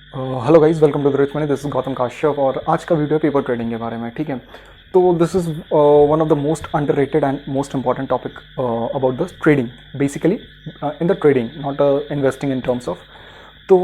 Hello guys, welcome to the Rich Money. This is Gautam Kashyap और आज का वीडियो पेपर ट्रेडिंग के बारे में। ठीक है, तो this is one of the most underrated and most important topic about the trading, basically in the trading, not investing in terms of. तो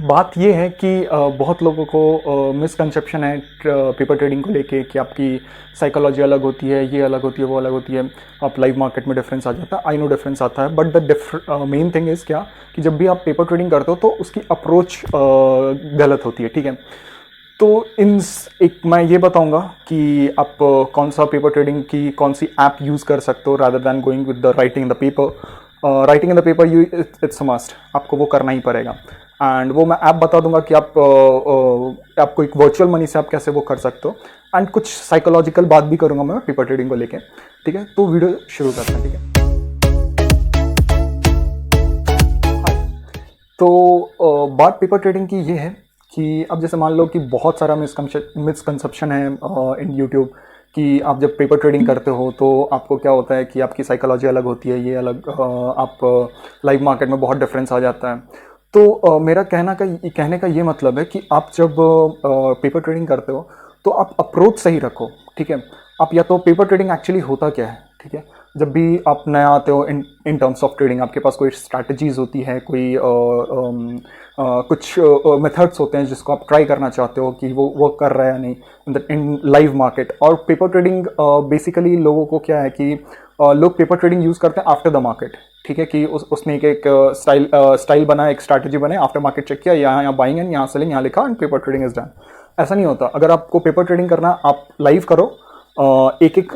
बात ये है कि बहुत लोगों को मिसकंसेप्शन है पेपर ट्रेडिंग को लेके कि आपकी साइकोलॉजी अलग होती है, ये अलग होती है, वो अलग होती है, आप लाइव मार्केट में डिफरेंस आ जाता है। आई नो डिफरेंस आता है, but the main thing is क्या कि जब भी आप पेपर ट्रेडिंग करते हो तो उसकी अप्रोच गलत होती है। ठीक है, तो मैं ये बताऊंगा कि आप कौन सा पेपर ट्रेडिंग की कौन सी ऐप यूज़ कर सकते हो rather than going with the writing the paper. Writing in the paper it's must, आपको वो करना ही पड़ेगा। एंड वो मैं ऐप बता दूंगा कि आपको एक वर्चुअल मनी से आप कैसे वो कर सकते हो। एंड कुछ साइकोलॉजिकल बात भी करूंगा मैं पेपर ट्रेडिंग को लेके। ठीक है, तो वीडियो शुरू करते हैं। ठीक है, तो बात पेपर ट्रेडिंग की ये है कि अब जैसे मान लो कि बहुत सारा मिसकंसेप्शन है इन यूट्यूब कि आप जब पेपर ट्रेडिंग करते हो तो आपको क्या होता है कि आपकी साइकोलॉजी अलग होती है, ये अलग, आप लाइव मार्केट में बहुत डिफरेंस आ जाता है। तो मेरा कहने का ये मतलब है कि आप जब पेपर ट्रेडिंग करते हो तो आप अप्रोच सही रखो। ठीक है, आप या तो पेपर ट्रेडिंग एक्चुअली होता क्या है। ठीक है, जब भी आप नया आते हो इन टर्म्स ऑफ ट्रेडिंग, आपके पास कोई स्ट्रैटेजीज होती है, कोई कुछ मेथड्स होते हैं जिसको आप ट्राई करना चाहते हो कि वो वर्क कर रहा है या नहीं इन लाइव मार्केट। और पेपर ट्रेडिंग बेसिकली लोगों को क्या है कि लोग पेपर ट्रेडिंग यूज़ करते हैं आफ्टर द मार्केट। ठीक है, कि उसने एक स्टाइल बना, एक स्ट्रैटेजी बने, आफ्टर मार्केट चेक किया, यहाँ बाइंग एंड यहाँ सेलिंग, यहाँ लिखा and paper trading is done. ऐसा नहीं होता। अगर आपको पेपर ट्रेडिंग करना, आप लाइव करो, एक एक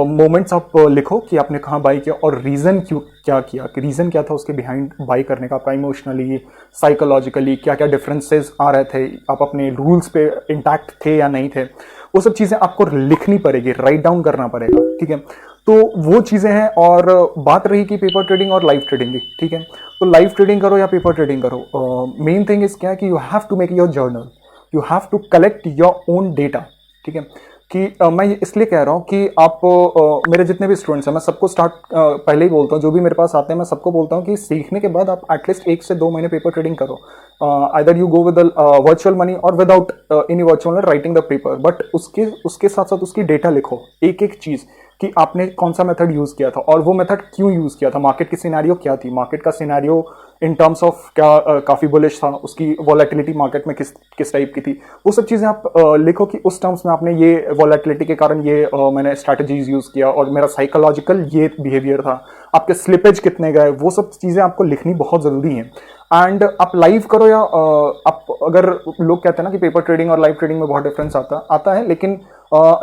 मोमेंट्स आप लिखो कि आपने कहाँ बाई किया और रीज़न क्या किया, कि रीज़न क्या था उसके बिहाइंड बाई करने का, आपका इमोशनली, साइकोलॉजिकली क्या क्या डिफरेंसेस आ रहे थे, आप अपने रूल्स पे इंटैक्ट थे या नहीं थे, वो सब चीज़ें आपको लिखनी पड़ेगी, राइट डाउन करना पड़ेगा। ठीक है, तो वो चीज़ें हैं। और बात रही कि पेपर ट्रेडिंग और लाइव ट्रेडिंग की। ठीक है, तो लाइव ट्रेडिंग करो या पेपर ट्रेडिंग करो, मेन थिंग इज क्या है कि you have to make your journal, you have to collect your own data. ठीक है, कि मैं इसलिए कह रहा हूँ कि आप मेरे जितने भी स्टूडेंट्स हैं, मैं सबको पहले ही बोलता हूँ, जो भी मेरे पास आते हैं मैं सबको बोलता हूँ कि सीखने के बाद आप एटलीस्ट 1 से 2 महीने पेपर ट्रेडिंग करो। Either you go with virtual money or without any virtual money, writing the paper, but उसके साथ साथ उसकी डेटा लिखो, एक एक चीज़ कि आपने कौन सा मेथड यूज़ किया था और वो मेथड क्यों यूज़ किया था, मार्केट की सिनेरियो क्या थी, मार्केट का सिनेरियो इन टर्म्स ऑफ क्या काफ़ी बुलिश था, उसकी वॉलेटिलिटी मार्केट में किस टाइप की थी, वो सब चीज़ें आप लिखो कि उस टर्म्स में आपने ये वॉलेटिलिटी के कारण ये मैंने स्ट्रैटेजीज यूज़ किया और मेरा साइकोलॉजिकल ये बिहेवियर था, आपके स्लिपेज कितने गए, वो सब चीज़ें आपको लिखनी बहुत ज़रूरी है। एंड आप लाइव करो या आप, अगर लोग कहते हैं ना कि पेपर ट्रेडिंग और लाइव ट्रेडिंग में बहुत डिफरेंस आता है, लेकिन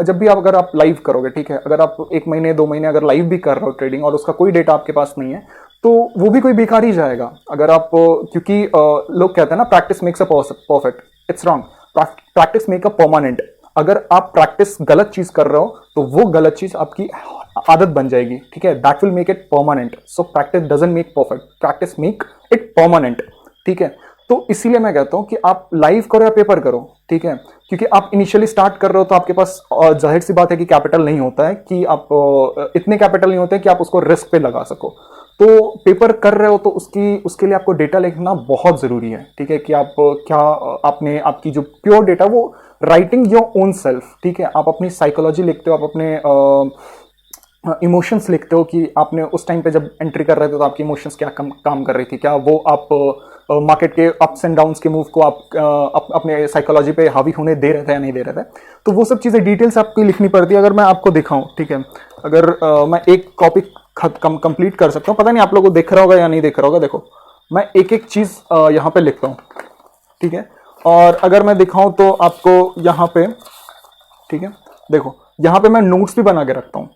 जब भी अगर आप लाइव करोगे, ठीक है, अगर आप 1 महीने 2 महीने अगर लाइव भी कर रहे हो ट्रेडिंग और उसका कोई डेटा आपके पास नहीं है तो वो भी कोई बेकार ही जाएगा। अगर आप क्योंकि लोग कहते हैं ना practice makes a perfect, it's wrong, practice make a permanent. अगर आप प्रैक्टिस गलत चीज कर रहे हो तो वो गलत चीज आपकी आदत बन जाएगी। ठीक है, that will make it permanent. So practice doesn't make perfect, practice make it permanent. ठीक है, तो इसीलिए मैं कहता हूं कि आप लाइव करो या पेपर करो। ठीक है, क्योंकि आप इनिशियली स्टार्ट कर रहे हो तो आपके पास जाहिर सी बात है कि कैपिटल नहीं होता है, कि आप इतने कैपिटल नहीं होते कि आप उसको रिस्क पे लगा सको। तो पेपर कर रहे हो तो उसके लिए आपको डेटा लिखना बहुत जरूरी है। ठीक है, कि आप क्या आपने आपकी जो प्योर डेटा, वो राइटिंग योर ओन सेल्फ। ठीक है, आप अपनी साइकोलॉजी लिखते हो, आप अपने इमोशंस लिखते हो कि आपने उस टाइम पे जब एंट्री कर रहे थे तो आपकी इमोशंस क्या काम कर रही थी, क्या वो आप मार्केट के अप्स एंड डाउन्स के मूव को आप अपने साइकोलॉजी पे हावी होने दे रहे थे या नहीं दे रहे थे। तो वो सब चीज़ें डिटेल्स आपकी लिखनी पड़ती है। अगर मैं आपको दिखाऊं, ठीक है, अगर मैं एक कॉपी कंप्लीट कर सकता हूँ, पता नहीं आप लोगों को दिख रहा होगा या नहीं दिख रहा होगा, देखो मैं एक एक चीज़ यहाँ पे लिखता हूँ। ठीक है, और अगर मैं दिखाऊं तो आपको यहाँ पे, ठीक है, देखो यहाँ पे मैं नोट्स भी बना के रखता हूँ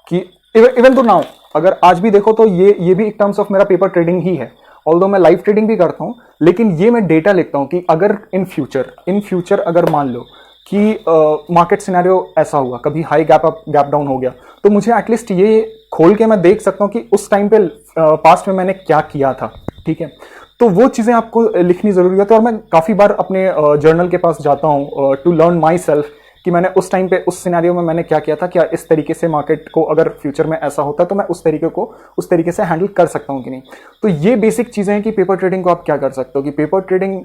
कि इवन तो नाउ अगर आज भी देखो तो ये भी एक टर्म्स ऑफ मेरा पेपर ट्रेडिंग ही है। ऑल्दो मैं लाइव ट्रेडिंग भी करता हूं, लेकिन ये मैं डेटा लिखता हूं कि अगर इन फ्यूचर अगर मान लो कि मार्केट सिनेरियो ऐसा हुआ, कभी high gap up gap down हो गया, तो मुझे एटलीस्ट ये खोल के मैं देख सकता हूं कि उस टाइम पे पास्ट में मैंने क्या किया था। ठीक है, तो वो चीज़ें आपको लिखनी ज़रूरी है। तो और मैं काफ़ी बार अपने जर्नल के पास जाता हूँ टू लर्न माई सेल्फ कि मैंने उस टाइम पे उस सिनेरियो में मैंने क्या किया था, क्या इस तरीके से मार्केट को अगर फ्यूचर में ऐसा होता है तो मैं उस तरीके से हैंडल कर सकता हूँ कि नहीं। तो ये बेसिक चीज़ें हैं कि पेपर ट्रेडिंग को आप क्या कर सकते हो, कि पेपर ट्रेडिंग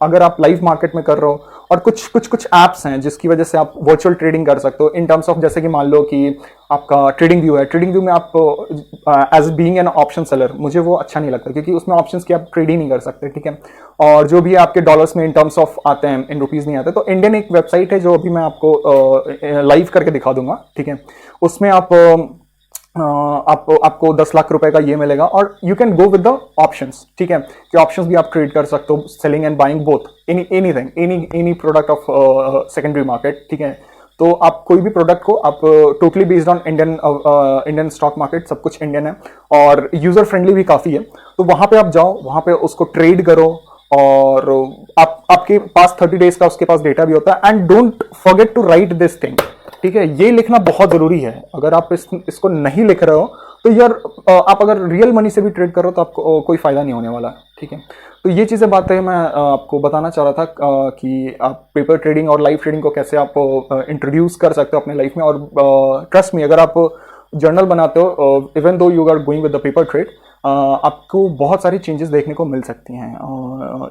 अगर आप लाइव मार्केट में कर रहे हो, और कुछ ऐप्स हैं जिसकी वजह से आप वर्चुअल ट्रेडिंग कर सकते हो इन टर्म्स ऑफ, जैसे कि मान लो कि आपका ट्रेडिंग व्यू है, ट्रेडिंग व्यू में आप as being an option seller, मुझे वो अच्छा नहीं लगता क्योंकि उसमें ऑप्शंस की आप ट्रेड ही नहीं कर सकते, ठीक है। और जो भी आपके डॉलर्स में इन टर्म्स ऑफ आते हैं, इन रुपीज नहीं आते। तो इंडियन एक वेबसाइट है जो अभी मैं आपको लाइव करके दिखा दूंगा, ठीक है। उसमें आपको 10 लाख रुपए का ये मिलेगा, और you can go with the options, ठीक है, कि ऑप्शंस भी आप ट्रेड कर सकते हो, selling and buying both, anything, any product of secondary market, ठीक है। तो आप कोई भी प्रोडक्ट को आप totally based on Indian stock market, सब कुछ इंडियन है और यूजर फ्रेंडली भी काफी है। तो वहां पे आप जाओ, वहां पे उसको ट्रेड करो, और आपके पास 30 डेज का उसके पास डेटा भी होता है। And don't forget to write this thing, ठीक है, ये लिखना बहुत जरूरी है। अगर आप इसको नहीं लिख रहे हो तो यार, आप अगर रियल मनी से भी ट्रेड करो तो आपको कोई फायदा नहीं होने वाला, ठीक है। तो ये चीजें बातें मैं आपको बताना चाह रहा था कि आप पेपर ट्रेडिंग और लाइव ट्रेडिंग को कैसे आप इंट्रोड्यूस कर सकते हो अपने लाइफ में। और ट्रस्ट मी, अगर आप जर्नल बनाते हो, even though you are going with the paper trade, आपको बहुत सारी चेंजेस देखने को मिल सकती हैं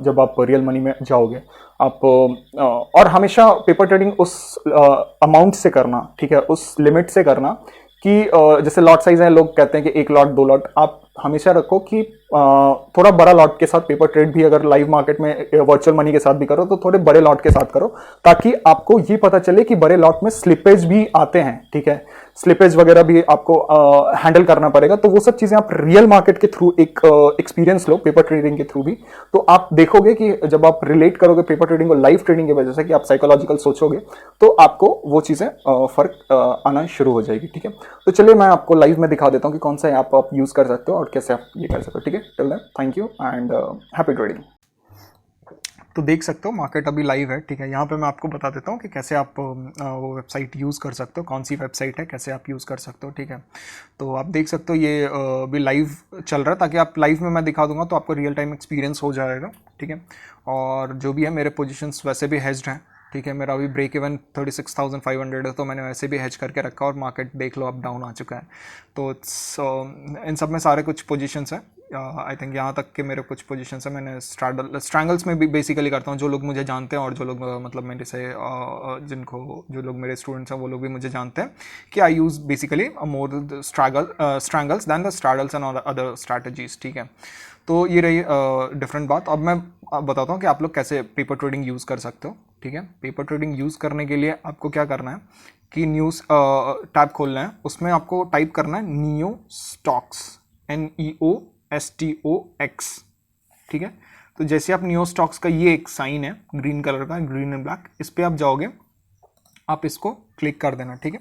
जब आप रियल मनी में जाओगे। आप और हमेशा पेपर ट्रेडिंग उस अमाउंट से करना, ठीक है, उस लिमिट से करना कि जैसे लॉट साइज है, लोग कहते हैं कि 1 लॉट 2 लॉट, आप हमेशा रखो कि थोड़ा बड़ा लॉट के साथ पेपर ट्रेड भी अगर लाइव मार्केट में वर्चुअल मनी के साथ भी करो तो थोड़े बड़े लॉट के साथ करो, ताकि आपको ये पता चले कि बड़े लॉट में स्लिपेज भी आते हैं, ठीक है, स्लिपेज वगैरह भी आपको हैंडल करना पड़ेगा। तो वो सब चीजें आप रियल मार्केट के थ्रू एक एक्सपीरियंस लो, पेपर ट्रेडिंग के थ्रू भी। तो आप देखोगे कि जब आप रिलेट करोगे पेपर ट्रेडिंग और लाइव ट्रेडिंग की वजह से, कि आप साइकोलॉजिकल सोचोगे, तो आपको वो चीजें फर्क आना शुरू हो जाएगी, ठीक है। तो चलिए मैं आपको लाइव में दिखा देता हूँ कि कौन सा ऐप आप यूज कर सकते हो और कैसे आप ये कर सकते हो, ठीक है। Till then thank you and happy trading. तो देख सकते हो मार्केट अभी लाइव है, ठीक है। यहाँ पे मैं आपको बता देता हूँ कि कैसे आप वो वेबसाइट यूज़ कर सकते हो, कौन सी वेबसाइट है, कैसे आप यूज़ कर सकते हो, ठीक है। तो आप देख सकते हो ये अभी लाइव चल रहा है, ताकि आप लाइव में मैं दिखा दूंगा तो आपको रियल टाइम एक्सपीरियंस हो जाएगा, ठीक है। और जो भी है, मेरे पोजिशंस वैसे भी हेज्ड हैं, ठीक है। मेरा अभी ब्रेक इवन 36,500 है, तो मैंने वैसे भी हेज करके रखा, और मार्केट देख लो अब डाउन आ चुका है। तो इन सब में सारे कुछ पोजीशंस हैं, आई थिंक यहाँ तक के मेरे कुछ पोजीशंस हैं। मैंने स्ट्रैंगल्स में भी बेसिकली करता हूँ, जो लोग मुझे जानते हैं और जो लोग मतलब मेरे से जो लोग मेरे स्टूडेंट्स हैं वो लोग भी मुझे जानते हैं कि I use basically more strangles than the straddles and other strategies, ठीक है। तो ये रही डिफरेंट बात। अब मैं बताता हूँ कि आप लोग कैसे पेपर ट्रेडिंग यूज़ कर सकते हो, ठीक है। पेपर ट्रेडिंग यूज़ करने के लिए आपको क्या करना है कि न्यूज़ टैब खोलना है, उसमें आपको टाइप करना है नियो स्टॉक्स, NEOSTOX, ठीक है। तो जैसे आप नियो स्टॉक्स का ये एक साइन है ग्रीन कलर का, ग्रीन एंड ब्लैक, इस पर आप जाओगे, आप इसको क्लिक कर देना, ठीक है।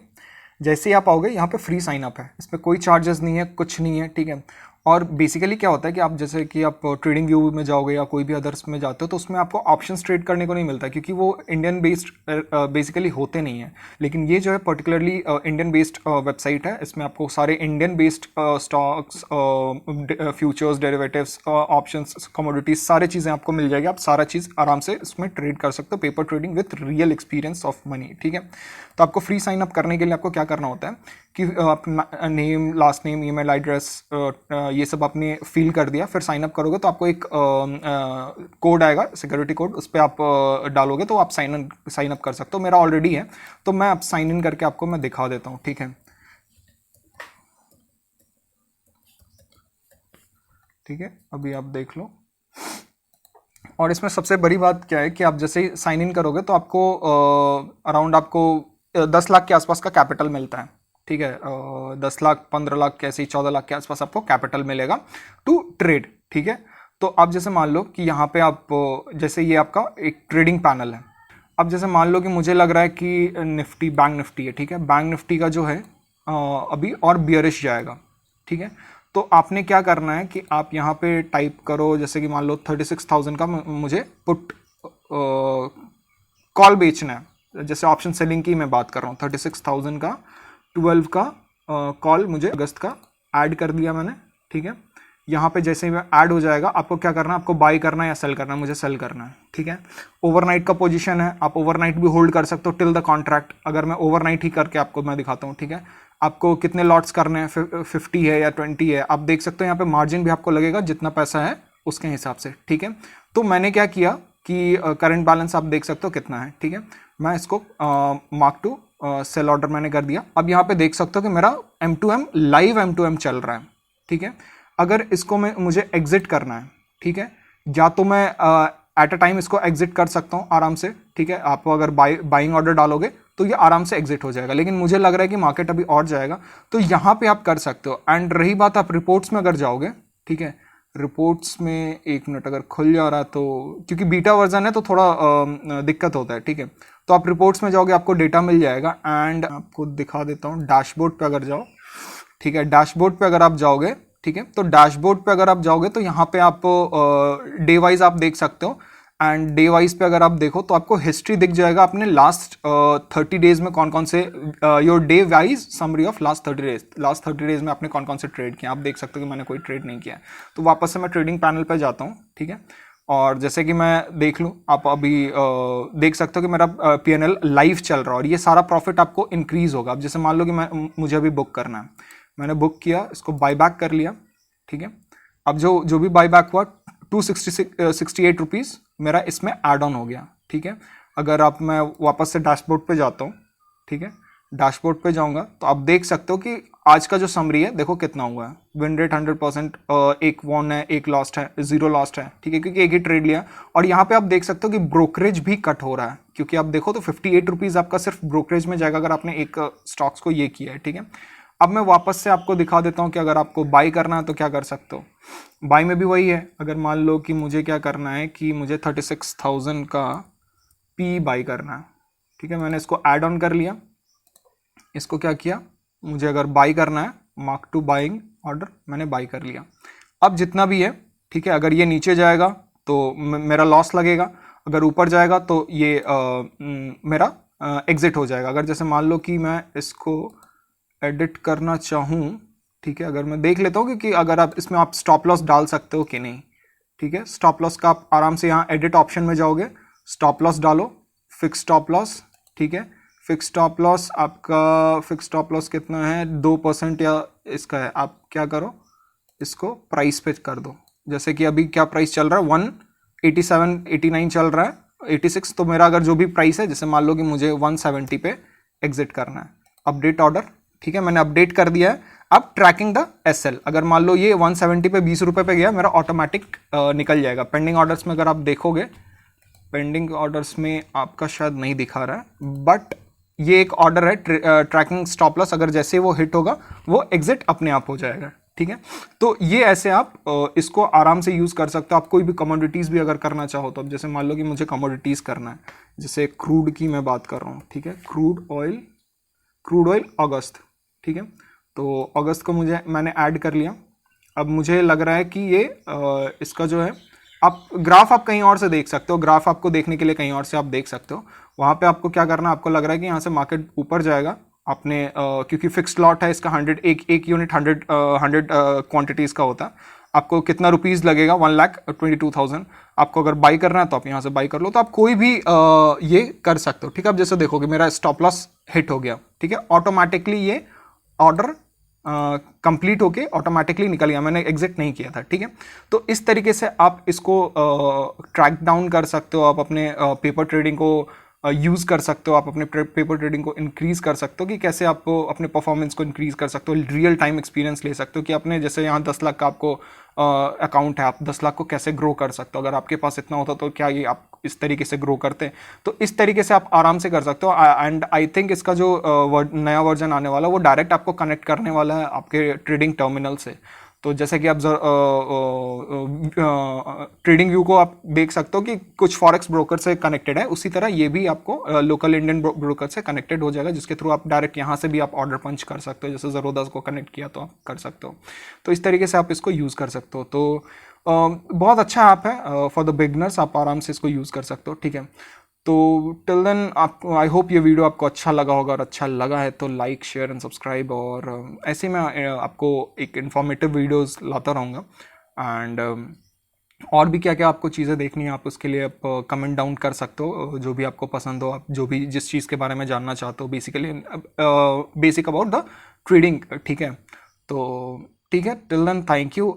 जैसे ही आप आओगे, यहाँ पे फ्री साइन अप है, इस पर कोई चार्जेस नहीं है, कुछ नहीं है, ठीक है। और बेसिकली क्या होता है कि आप जैसे कि आप ट्रेडिंग व्यू में जाओगे या कोई भी अदर्स में जाते हो, तो उसमें आपको ऑप्शंस ट्रेड करने को नहीं मिलता, क्योंकि वो इंडियन बेस्ड बेसिकली होते नहीं है। लेकिन ये जो है पर्टिकुलरली इंडियन बेस्ड वेबसाइट है, इसमें आपको सारे Indian based stocks, futures, derivatives, options, commodities, सारी चीज़ें आपको मिल जाएगी। आप सारा चीज़ आराम से इसमें ट्रेड कर सकते हो, paper trading with real experience of money, ठीक है। तो आपको फ्री साइन अप करने के लिए आपको क्या करना होता है कि अपना name, last name, email address, ये सब आपने फिल कर दिया, फिर साइन अप करोगे तो आपको एक कोड आएगा, सिक्योरिटी कोड, उस पर आप डालोगे तो आप साइन अप कर सकते हो। मेरा ऑलरेडी है, तो मैं अब साइन इन करके आपको मैं दिखा देता हूँ, ठीक है। ठीक है, अभी आप देख लो। और इसमें सबसे बड़ी बात क्या है कि आप जैसे ही साइन इन करोगे तो आपको अराउंड आपको 10 लाख के आसपास का कैपिटल मिलता है, ठीक है। 10 लाख, 15 लाख, कैसे ही 14 लाख के आसपास आपको कैपिटल मिलेगा टू ट्रेड, ठीक है। तो आप जैसे मान लो कि यहाँ पे आप जैसे ये आपका एक ट्रेडिंग पैनल है। अब जैसे मान लो कि मुझे लग रहा है कि निफ्टी, बैंक निफ्टी है, ठीक है। बैंक निफ्टी का जो है अभी और बियरिश जाएगा, ठीक है। तो आपने क्या करना है कि आप यहाँ पे टाइप करो, जैसे कि मान लो 36,000 का मुझे पुट कॉल बेचना है, जैसे ऑप्शन सेलिंग की मैं बात कर रहा हूँ। 36,000 का 12 का कॉल मुझे अगस्त का ऐड कर दिया मैंने, ठीक है। यहाँ पे जैसे ही ऐड हो जाएगा, आपको क्या करना है, आपको बाई करना है या सेल करना है, मुझे सेल करना है, ठीक है। ओवरनाइट का पोजीशन है, आप ओवरनाइट भी होल्ड कर सकते हो टिल द कॉन्ट्रैक्ट। अगर मैं ओवरनाइट ही करके आपको मैं दिखाता हूँ, ठीक है। आपको कितने लॉट्स करने हैं, 50 है या 20 है, आप देख सकते हो यहाँ पे मार्जिन भी आपको लगेगा जितना पैसा है उसके हिसाब से, ठीक है। तो मैंने क्या किया कि करंट बैलेंस आप देख सकते हो कितना है, ठीक है। मैं इसको मार्क टू सेल ऑर्डर मैंने कर दिया। अब यहाँ पे देख सकते हो कि मेरा M2M लाइव M2M चल रहा है, ठीक है। अगर इसको मुझे एग्जिट करना है, ठीक है, या तो मैं एट अ टाइम इसको एग्जिट कर सकता हूँ आराम से, ठीक है। आप अगर बाइंग ऑर्डर डालोगे तो ये आराम से एग्जिट हो जाएगा, लेकिन मुझे लग रहा है कि मार्केट अभी और जाएगा, तो यहाँ पे आप कर सकते हो। एंड रही बात आप रिपोर्ट्स में अगर जाओगे, ठीक है, रिपोर्ट्स में एक मिनट अगर खुल जा रहा तो, क्योंकि बीटा वर्जन है तो थोड़ा दिक्कत होता है, ठीक है। तो आप रिपोर्ट्स में जाओगे, आपको डेटा मिल जाएगा। एंड आपको दिखा देता हूँ, डैशबोर्ड पे अगर जाओ, ठीक है, डैशबोर्ड पे अगर आप जाओगे, ठीक है, तो डैशबोर्ड पे अगर आप जाओगे तो यहाँ पे आप डे वाइज आप देख सकते हो। एंड डे वाइज पे अगर आप देखो तो आपको हिस्ट्री दिख जाएगा अपने लास्ट 30 डेज में कौन कौन से, your day wise summary of last 30 days, last 30 days में आपने कौन कौन से ट्रेड किया। आप देख सकते हो कि मैंने कोई ट्रेड नहीं किया है। तो वापस से मैं ट्रेडिंग पैनल पे जाता हूँ, ठीक है, और जैसे कि मैं देख लूँ, आप अभी देख सकते हो कि मेरा P&L लाइव चल रहा है और ये सारा प्रॉफिट आपको इंक्रीज होगा। अब जैसे मान लो कि मुझे अभी बुक करना है, मैंने बुक किया, इसको बाई बैक कर लिया, ठीक है। अब जो भी बाई बैक हुआ 268 रुपीज़ मेरा इसमें एड ऑन हो गया, ठीक है। अगर आप मैं वापस से डैशबोर्ड पे जाता हूँ, ठीक है, डैशबोर्ड पे जाऊंगा तो आप देख सकते हो कि आज का जो समरी है देखो कितना हुआ है। विन रेट 100%, एक वॉन है, एक लॉस्ट है, 0 लॉस्ट है, ठीक है, क्योंकि एक ही ट्रेड लिया। और यहाँ पे आप देख सकते हो कि ब्रोकरेज भी कट हो रहा है, क्योंकि आप देखो तो 58 रुपीज़ आपका सिर्फ ब्रोकरेज में जाएगा अगर आपने एक स्टॉक्स को ये किया है, ठीक है। अब मैं वापस से आपको दिखा देता हूँ कि अगर आपको बाई करना है तो क्या कर सकते हो। बाई में भी वही है। अगर मान लो कि मुझे क्या करना है कि मुझे 36,000 का पी बाई करना है, ठीक है, मैंने इसको ऐड ऑन कर लिया। इसको क्या किया, मुझे अगर बाई करना है, मार्क टू बाइंग ऑर्डर, मैंने बाई कर लिया। अब जितना भी है, ठीक है, अगर ये नीचे जाएगा तो मेरा लॉस लगेगा, अगर ऊपर जाएगा तो ये मेरा एग्जिट हो जाएगा। अगर जैसे मान लो कि मैं इसको एडिट करना चाहूँ, ठीक है, अगर मैं देख लेता हूँ कि अगर आप इसमें आप स्टॉप लॉस डाल सकते हो कि नहीं, ठीक है। स्टॉप लॉस का आप आराम से यहाँ एडिट ऑप्शन में जाओगे, स्टॉप लॉस डालो, फिक्स स्टॉप लॉस, ठीक है। फिक्स स्टॉप लॉस आपका, फिक्स स्टॉप लॉस कितना है, 2% या इसका है। आप क्या करो, इसको प्राइस पे कर दो। जैसे कि अभी क्या प्राइस चल रहा है, 187 89 चल रहा है, 86। तो मेरा अगर जो भी प्राइस है, जैसे मान लो कि मुझे 170 पे एग्जिट करना है, अपडेट ऑर्डर, ठीक है, मैंने अपडेट कर दिया है। अब ट्रैकिंग द एसएल, अगर मान लो ये 170 पे 20 रुपए पे गया, मेरा ऑटोमेटिक निकल जाएगा। पेंडिंग ऑर्डर्स में अगर आप देखोगे, पेंडिंग ऑर्डर्स में आपका शायद नहीं दिखा रहा है, बट ये एक ऑर्डर है ट्रैकिंग स्टॉप लॉस, अगर जैसे वो हिट होगा वो एग्जिट अपने आप हो जाएगा, ठीक है। तो ये ऐसे आप इसको आराम से यूज कर सकते हो। आप कोई भी कमोडिटीज भी अगर करना चाहो तो, अब जैसे मान लो कि मुझे कमोडिटीज करना है, जैसे क्रूड की मैं बात कर रहा हूँ, ठीक है, क्रूड ऑयल अगस्त, ठीक है। तो अगस्त को मैंने ऐड कर लिया। अब मुझे लग रहा है कि ये इसका जो है, आप ग्राफ आप कहीं और से देख सकते हो, ग्राफ आपको देखने के लिए कहीं और से आप देख सकते हो। वहाँ पे आपको क्या करना है, आपको लग रहा है कि यहाँ से मार्केट ऊपर जाएगा, आपने क्योंकि फिक्स्ड लॉट है इसका 100, एक यूनिट 100 क्वांटिटीज़ का होता है। आपको कितना रुपीज़ लगेगा, 1,22,000। आपको अगर बाई करना है तो आप यहाँ से बाई कर लो। तो आप कोई भी ये कर सकते हो, ठीक है। अब जैसे देखोगे मेरा स्टॉप लॉस हिट हो गया, ठीक है, ऑटोमेटिकली ये ऑर्डर कंप्लीट होके ऑटोमेटिकली निकल गया, मैंने एग्जिट नहीं किया था, ठीक है। तो इस तरीके से आप इसको ट्रैक डाउन कर सकते हो, आप अपने पेपर ट्रेडिंग को यूज़ कर सकते हो, आप अपने पेपर ट्रेडिंग को इंक्रीज़ कर सकते हो कि कैसे आप अपने परफॉर्मेंस को इंक्रीज़ कर सकते हो, रियल टाइम एक्सपीरियंस ले सकते हो कि अपने जैसे यहाँ 10 लाख का आपको अकाउंट है, आप 10 लाख को कैसे ग्रो कर सकते हो। अगर आपके पास इतना होता तो क्या ये आप इस तरीके से ग्रो करते, तो इस तरीके से आप आराम से कर सकते हो। एंड आई थिंक इसका जो नया वर्जन आने वाला है वो डायरेक्ट आपको कनेक्ट करने वाला है आपके ट्रेडिंग टर्मिनल से। तो जैसे कि आप ट्रेडिंग व्यू को आप देख सकते हो कि कुछ फॉरेक्स ब्रोकर से कनेक्टेड है, उसी तरह ये भी आपको लोकल इंडियन ब्रोकर से कनेक्टेड हो जाएगा, जिसके थ्रू आप डायरेक्ट यहाँ से भी आप ऑर्डर पंच कर सकते हो। जैसे ज़रोदा को कनेक्ट किया तो आप कर सकते हो। तो इस तरीके से आप इसको यूज़ कर सकते हो। तो बहुत अच्छा ऐप है फॉर द बिगनर्स, आप आराम से इसको यूज़ कर सकते हो, ठीक है। तो टिल देन आप, आई होप ये वीडियो आपको अच्छा लगा होगा, और अच्छा लगा है तो लाइक शेयर एंड सब्सक्राइब। और ऐसे ही मैं आपको एक इन्फॉर्मेटिव वीडियोस लाता रहूँगा। एंड और भी क्या क्या आपको चीज़ें देखनी है, आप उसके लिए आप कमेंट डाउन कर सकते हो, जो भी आपको पसंद हो, आप जो भी जिस चीज़ के बारे में जानना चाहते हो, basically basic about the trading, ठीक है। तो ठीक है, टिल देन थैंक यू।